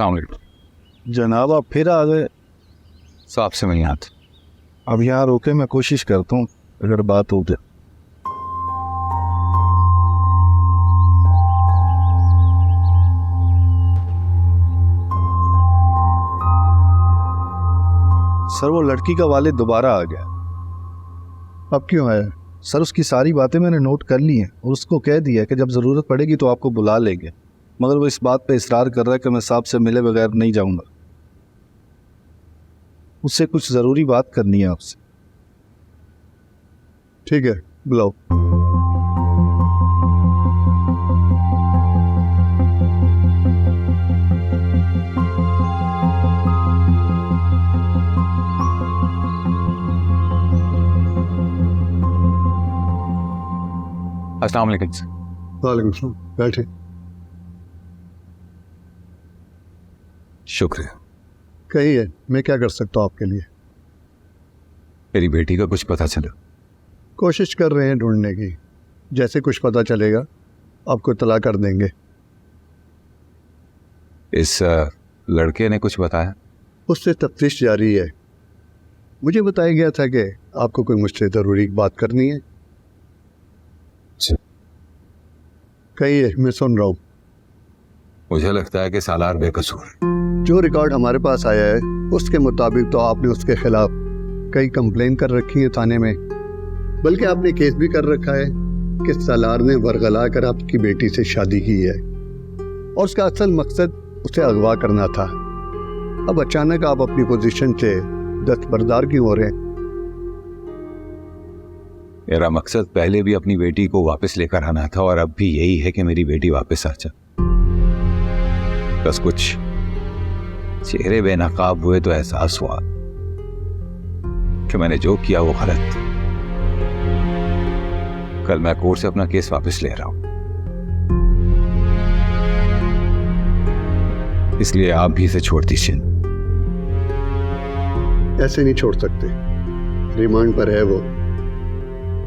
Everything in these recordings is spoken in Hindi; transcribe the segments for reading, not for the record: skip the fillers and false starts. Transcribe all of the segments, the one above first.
अस्सलाम वालेकुम। जनाब आप फिर आ गए। साहब से नहीं आते। अब यहाँ रोके, मैं कोशिश करता हूँ अगर बात हो जाए। सर वो लड़की का वालिद दोबारा आ गया। अब क्यों आया? सर उसकी सारी बातें मैंने नोट कर ली हैं और उसको कह दिया कि जब ज़रूरत पड़ेगी तो आपको बुला लेंगे, मगर वो इस बात पे इसरार कर रहा है कि मैं साहब से मिले बगैर नहीं जाऊंगा। उससे कुछ ज़रूरी बात करनी है आपसे। ठीक है, बुलाओ। अस्सलाम वालेकुम सर। वालेकुम सलाम, बैठे। शुक्रिया। कहिए, मैं क्या कर सकता हूँ आपके लिए? मेरी बेटी का कुछ पता चला? कोशिश कर रहे हैं ढूंढने की। जैसे कुछ पता चलेगा आपको इत्तला कर देंगे। इस लड़के ने कुछ बताया? उससे तफ्तीश जारी है। मुझे बताया गया था कि आपको कोई मुझसे ज़रूरी बात करनी है। कहिए, मैं सुन रहा हूँ। मुझे लगता है कि सालार बेकसूर है। जो रिकॉर्ड हमारे पास आया है उसके मुताबिक तो आपने उसके खिलाफ कई कंप्लेन कर रखी है थाने में, बल्कि आपने केस भी कर रखा है कि सालार ने वरगला कर आपकी बेटी से शादी की है और उसका असल मकसद उसे अगवा करना था। अब अचानक आप अपनी पोजीशन से दस्तबरदार क्यों हो रहे हैं? मेरा मकसद पहले भी अपनी बेटी को वापस लेकर आना था और अब भी यही है कि मेरी बेटी वापस आ जाए। बस कुछ चेहरे बेनकाब हुए तो एहसास हुआ कि मैंने जो किया वो गलत। कल मैं कोर्ट से अपना केस वापस ले रहा हूं, इसलिए आप भी इसे छोड़ दीजिए। ऐसे नहीं छोड़ सकते, रिमांड पर है वो।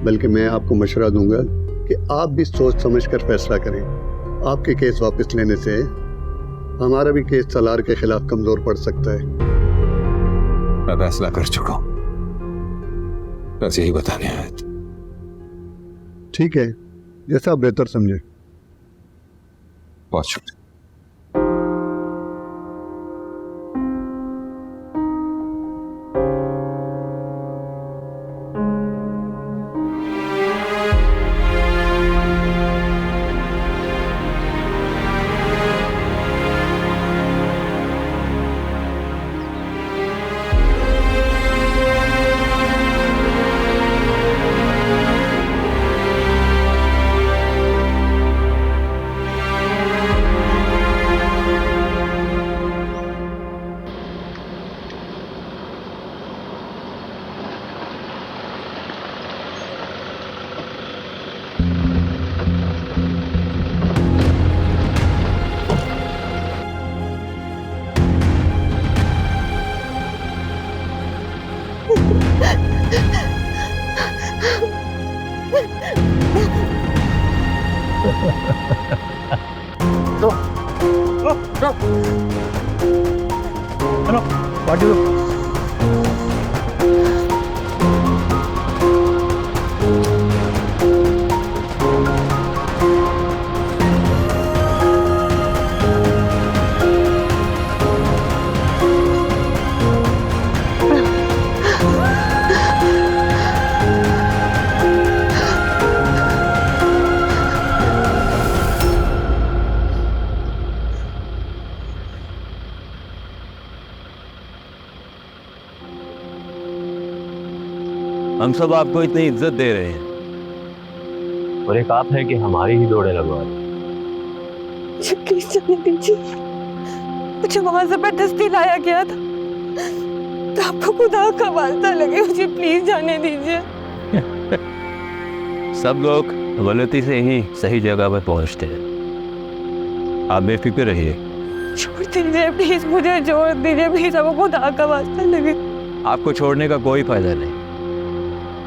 बल्कि मैं आपको मशवरा दूंगा कि आप भी सोच समझ कर फैसला करें। आपके केस वापस लेने से हमारा भी केस सालार के खिलाफ कमजोर पड़ सकता है। मैं फैसला कर चुका हूं, बस यही बताने आया था। ठीक है, जैसा आप बेहतर समझे। बहुत शुक्रिया। हेलो, पार्टी दो। हम सब आपको इतनी इज्जत दे रहे हैं और एक आप है कि हमारी ही दौड़े लगवा रहे हैं। मुझे प्लीज जाने दीजिए। मुझे वहां जबरदस्ती लाया गया था, तो आपको खुदा का वास्ता लगे मुझे प्लीज जाने दीजिए। सब लोग गलती से ही सही जगह पर पहुंचते हैं, आप बेफिक्र रहिए। छोड़ दीजिए प्लीज, मुझे छोड़ दीजिए प्लीज, आपको खुदा का वास्ता लगे। आपको छोड़ने का कोई फायदा नहीं,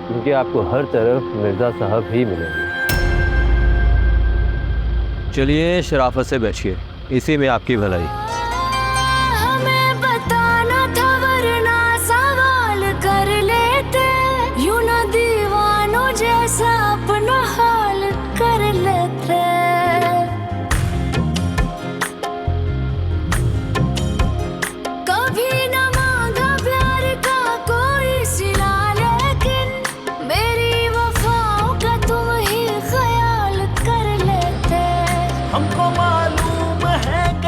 क्योंकि आपको हर तरफ मिर्जा साहब ही मिलेंगे। चलिए शराफत से बैठिए, इसी में आपकी भलाई।